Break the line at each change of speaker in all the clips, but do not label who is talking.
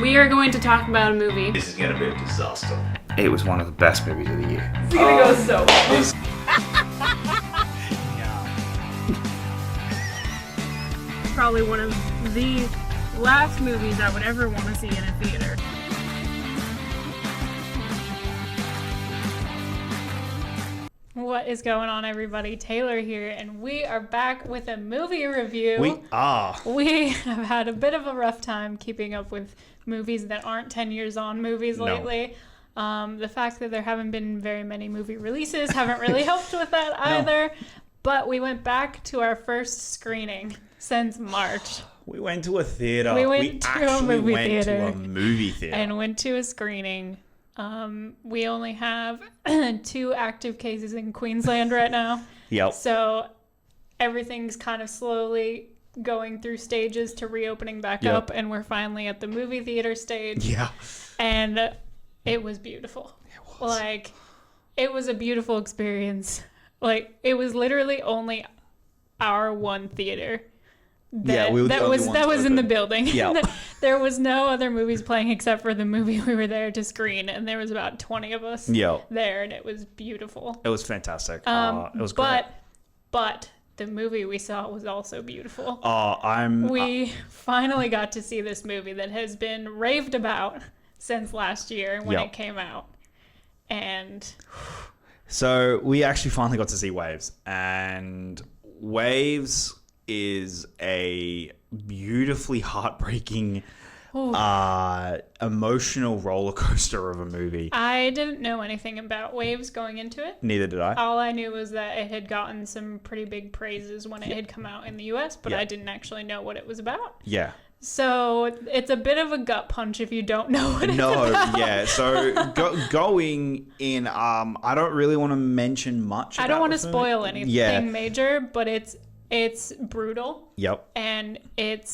We are going to talk about a movie.
This is going to be a disaster.
It was one of the best movies of the year.
It's gonna go so well. Probably one of the last movies I would ever want to see in a theater. What is going on, everybody? Taylor here, and we are back with a movie review.
We are.
We have had a bit of a rough time keeping up with movies that aren't 10 years on movies lately. The fact that there haven't been very many movie releases haven't really helped with that either. But we went back to our first screening since March.
We went to a theater.
We went to a movie theater.
To a movie theater.
And went to a screening. We only have 2 active cases in Queensland right now.
Yep.
So everything's kind of slowly going through stages to reopening back up, and we're finally at the movie theater stage.
Yeah.
And it was beautiful. It was. Like, it was a beautiful experience. Like, it was literally only our one theater that was in the building.
Yep.
There was no other movies playing except for the movie we were there to screen, and there was about 20 of us there, and it was beautiful.
It was fantastic. It was great.
But the movie we saw was also beautiful.
We
finally got to see this movie that has been raved about since last year when it came out. And
so we actually finally got to see Waves, and Waves is a beautifully heartbreaking, emotional roller coaster of a movie.
I didn't know anything about Waves going into it.
Neither did I.
All I knew was that it had gotten some pretty big praises when it had come out in the US, but I didn't actually know what it was about.
Yeah.
So it's a bit of a gut punch if you don't know what it's about.
Yeah. So going in, I don't really want to mention much.
I don't want to spoil anything major, but it's brutal.
Yep.
And it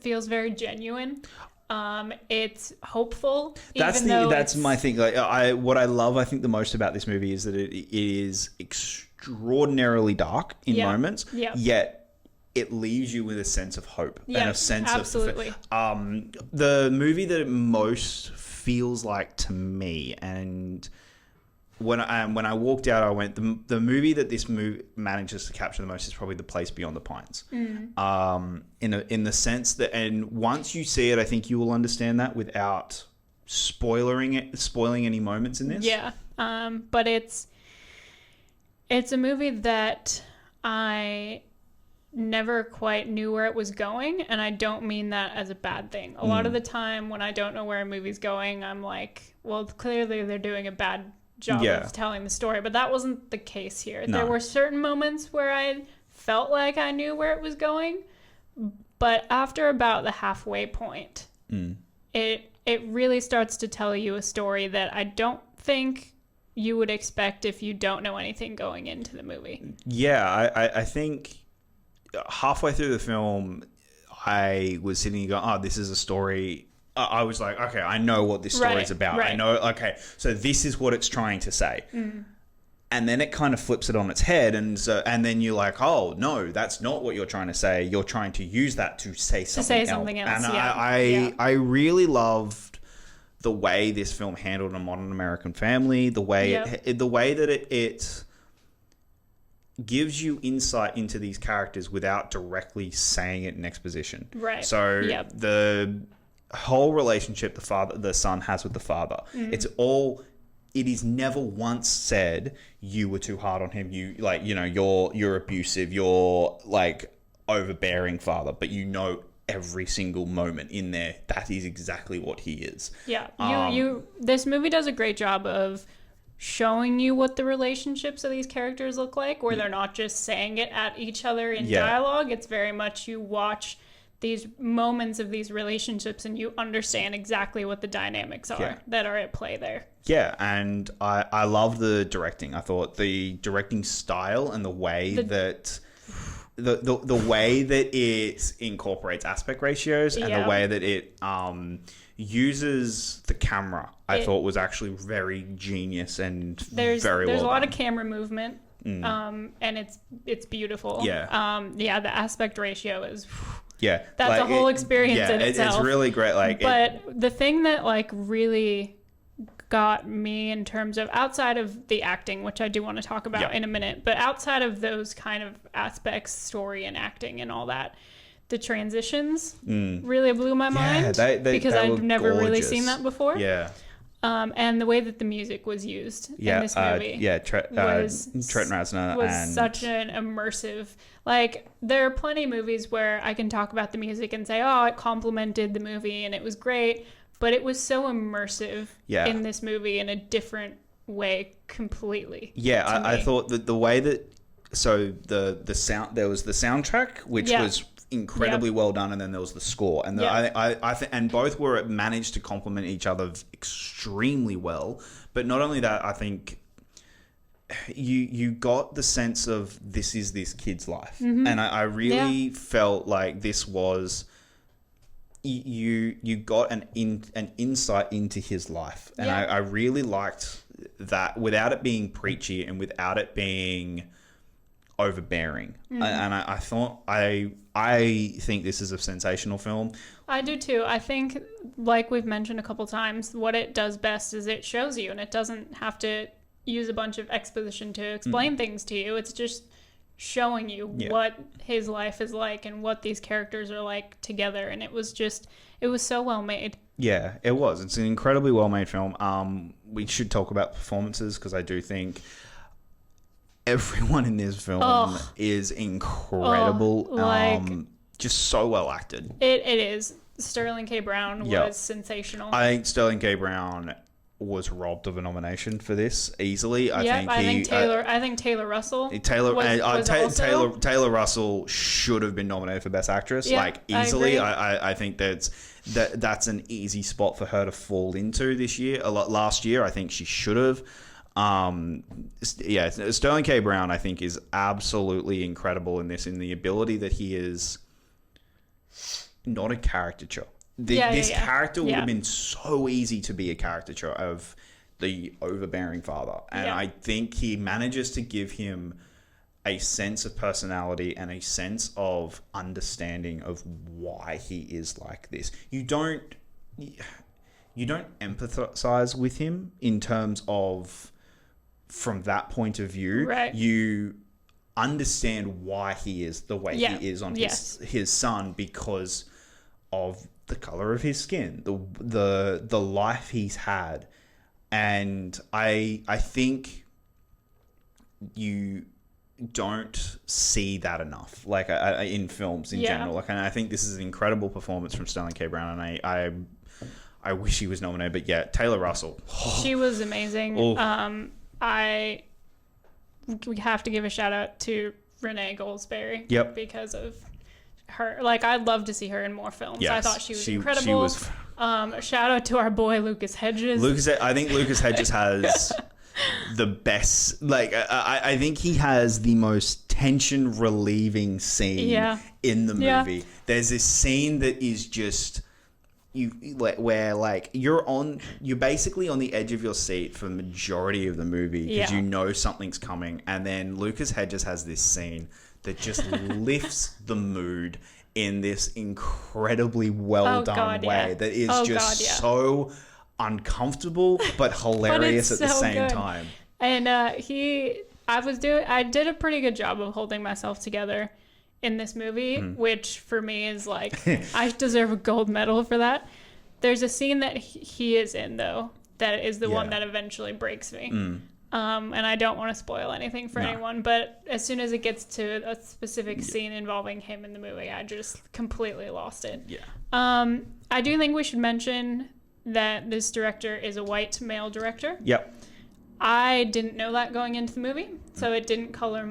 feels very genuine. It's hopeful.
That's my thing. Like, what I love, I think, the most about this movie is that it is extraordinarily dark in moments.
Yep.
Yet it leaves you with a sense of hope and a sense
absolutely.
of the movie that it most feels like to me, and when I walked out, I went, the movie that this movie manages to capture the most is probably The Place Beyond the Pines. In the sense that, and once you see it, I think you will understand that without spoiling any moments in this.
Yeah. But it's a movie that I never quite knew where it was going, and I don't mean that as a bad thing. A lot of the time when I don't know where a movie's going, I'm like, well, clearly they're doing a bad job of telling the story, but that wasn't the case here.
No.
There were certain moments where I felt like I knew where it was going, but after about the halfway point, it really starts to tell you a story that I don't think you would expect if you don't know anything going into the movie.
Yeah, I think halfway through the film, I was sitting and going, oh, this is a story. I was like, okay, I know what this story is about.
Right.
I know, okay, so this is what it's trying to say. And then it kind of flips it on its head. And then you're like, oh, no, that's not what you're trying to say. You're trying to use that to say something else. And I really loved the way this film handled a modern American family, the way that it gives you insight into these characters without directly saying it in exposition.
Right.
So the whole relationship the son has with the father, it is never once said you were too hard on him, you're abusive, you're like overbearing father, but every single moment in there that is exactly what he is. This movie does a great job of showing you what the relationships of these characters look like, where they're not just saying it at each other in dialogue. It's very much you watch these moments of these relationships and you understand exactly what the dynamics are that are at play there. Yeah, and I love the directing. I thought the directing style and the way that the way that it incorporates aspect ratios and the way that it uses the camera, I thought was actually very genius and very well
There's a lot
done.
of camera movement, and it's beautiful. The aspect ratio is
Yeah,
That's
like,
a whole experience in itself.
It's really great. Like,
but the thing that like really got me in terms of outside of the acting, which I do want to talk about in a minute, but outside of those kind of aspects, story and acting and all that, the transitions really blew my mind because I've never really seen that before.
Yeah.
And the way that the music was used in this movie.
Trent Reznor
was such an immersive. Like, there are plenty of movies where I can talk about the music and say, oh, it complemented the movie and it was great. But it was so immersive in this movie in a different way completely.
Yeah, I thought that the way that... So the sound... There was the soundtrack, which was incredibly well done, and then there was the score. And and both were managed to complement each other extremely well. But not only that, I think you got the sense of this is this kid's life. And I really felt like this was... You got an insight into his life, and I really liked that without it being preachy and without it being overbearing. And I thought I think this is a sensational film.
I do too. I think, like we've mentioned a couple times, what it does best is it shows you, and it doesn't have to use a bunch of exposition to explain things to you. It's just showing you what his life is like and what these characters are like together, and it was so well made. Yeah,
it was. It's an incredibly well made film. We should talk about performances because I do think everyone in this film is incredible. Just so well acted.
It is. Sterling K. Brown was sensational.
I think Sterling K. Brown was robbed of a nomination for this easily. I
think Taylor Russell.
Taylor Russell should have been nominated for Best Actress, easily. I think that's an easy spot for her to fall into this year. Last year, I think she should have. Sterling K. Brown, I think, is absolutely incredible in this, in the ability that he is not a caricature. This character would have been so easy to be a caricature of the overbearing father. And I think he manages to give him a sense of personality and a sense of understanding of why he is like this. You don't empathize with him in terms of from that point of view.
Right.
You understand why he is the way he is on his son because of the color of his skin, the life he's had. And I think you don't see that enough, like in films in general. Like, and I think this is an incredible performance from Sterling K. Brown, and I wish he was nominated. But Taylor Russell,
she was amazing. We have to give a shout out to Renee Goldsberry. Because of her. Like, I'd love to see her in more films. I thought she was incredible. She was... shout out to our boy Lucas Hedges.
I think Lucas Hedges has the best. Like, I think he has the most tension relieving scene in the movie. There's this scene that is just where you're basically on the edge of your seat for the majority of the movie because you know something's coming, and then Lucas Hedges has this scene that just lifts the mood in this incredibly well done way that is so uncomfortable but hilarious at the same time.
And I did a pretty good job of holding myself together in this movie, which for me is like, I deserve a gold medal for that. There's a scene that he is in, though, that is the one that eventually breaks me. And I don't want to spoil anything for anyone, but as soon as it gets to a specific scene involving him in the movie, I just completely lost it. I do think we should mention that this director is a white male director. I didn't know that going into the movie, so it didn't color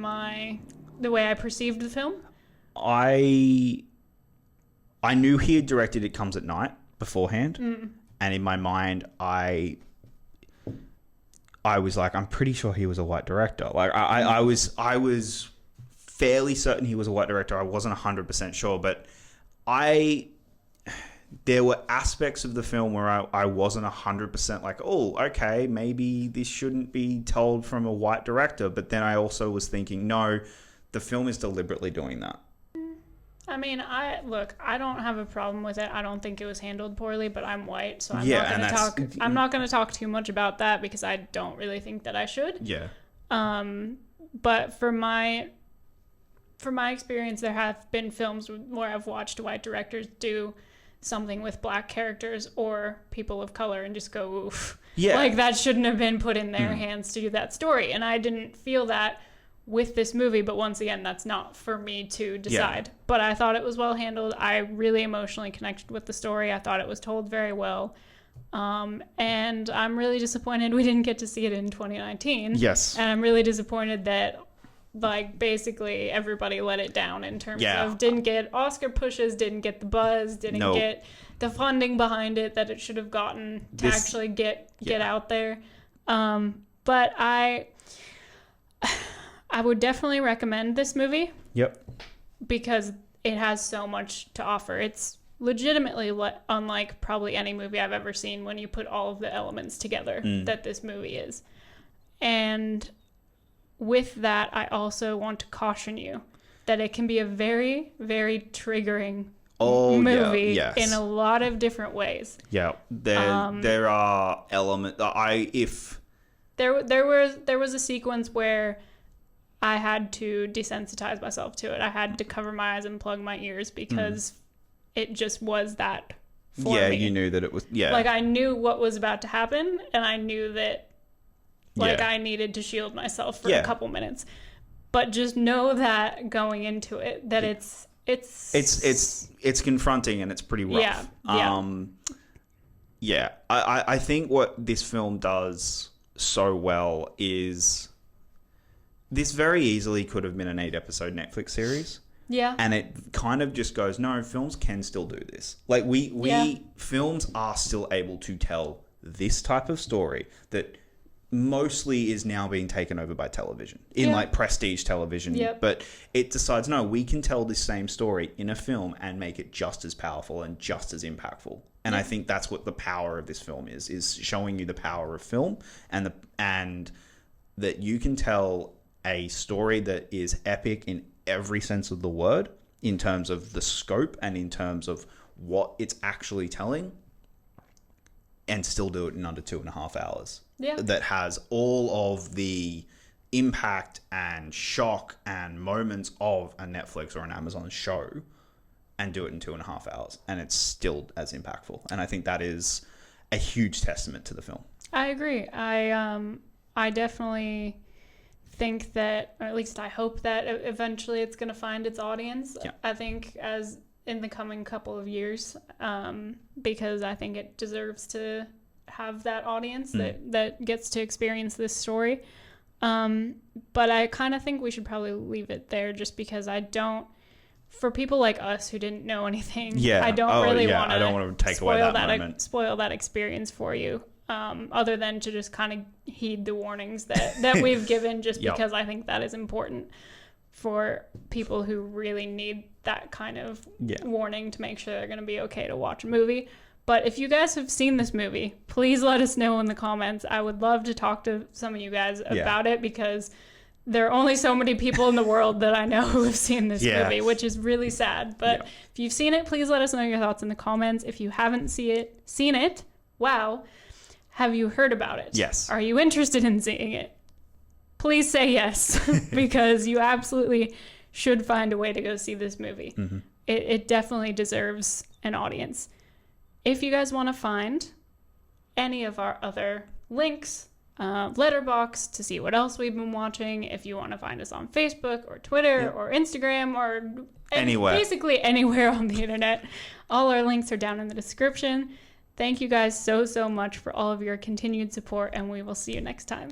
the way I perceived the film.
I knew he had directed It Comes at Night beforehand, and in my mind, I was like, I'm pretty sure he was a white director. Like, I was fairly certain he was a white director. I wasn't 100% sure, but there were aspects of the film where I wasn't 100% like, oh, okay, maybe this shouldn't be told from a white director. But then I also was thinking, no, the film is deliberately doing that.
I mean, I don't have a problem with it. I don't think it was handled poorly, but I'm white, so I'm not going to talk too much about that because I don't really think that I should.
Yeah.
But from my experience, there have been films where I've watched white directors do something with black characters or people of color and just go, oof.
Yeah.
Like, that shouldn't have been put in their hands to do that story. And I didn't feel that with this movie, but once again, that's not for me to decide. Yeah. But I thought it was well handled. I really emotionally connected with the story. I thought it was told very well. And I'm really disappointed we didn't get to see it in 2019.
Yes.
And I'm really disappointed that, like, basically everybody let it down in terms of didn't get Oscar pushes, didn't get the buzz, didn't get the funding behind it that it should have gotten to actually get out there. But I would definitely recommend this movie.
Yep.
Because it has so much to offer. It's legitimately unlike probably any movie I've ever seen when you put all of the elements together that this movie is. And with that, I also want to caution you that it can be a very, very triggering movie in a lot of different ways.
Yeah, there are elements.
There was a sequence where I had to desensitize myself to it. I had to cover my eyes and plug my ears because it just was that for me.
Yeah, you knew that it was. Yeah,
like I knew what was about to happen, and I knew that. I needed to shield myself for a couple minutes. But just know that going into it, that it's
confronting and it's pretty rough. Yeah. I think what this film does so well is this very easily could have been an 8-episode Netflix series.
Yeah.
And it kind of just goes, no, films can still do this. Like films are still able to tell this type of story that mostly is now being taken over by television in like prestige television. But it decides, no, we can tell this same story in a film and make it just as powerful and just as impactful. And I think that's what the power of this film is showing you the power of film and that you can tell a story that is epic in every sense of the word, in terms of the scope and in terms of what it's actually telling, and still do it in under 2.5 hours.
Yeah. That
has all of the impact and shock and moments of a Netflix or an Amazon show, and do it in 2.5 hours. And it's still as impactful. And I think that is a huge testament to the film.
I agree. I definitely think that, or at least I hope that eventually it's going to find its audience. Yeah. I think as in the coming couple of years, because I think it deserves to have that audience that gets to experience this story. But I kind of think we should probably leave it there, just because for people like us who didn't know anything, I don't really want to take away that moment. Spoil that experience for you. Other than to just kind of heed the warnings that we've given, just because I think that is important for people who really need that kind of warning to make sure they're going to be okay to watch a movie. But if you guys have seen this movie, please let us know in the comments. I would love to talk to some of you guys about it, because there are only so many people in the world that I know who have seen this movie, which is really sad. But if you've seen it, please let us know your thoughts in the comments. If you haven't seen it, wow. Have you heard about it?
Yes.
Are you interested in seeing it? Please say yes, because you absolutely should find a way to go see this movie. Mm-hmm. It definitely deserves an audience. If you guys want to find any of our other links, Letterboxd to see what else we've been watching, if you want to find us on Facebook or Twitter or Instagram or anywhere, basically anywhere on the internet, all our links are down in the description. Thank you guys so much for all of your continued support, and we will see you next time.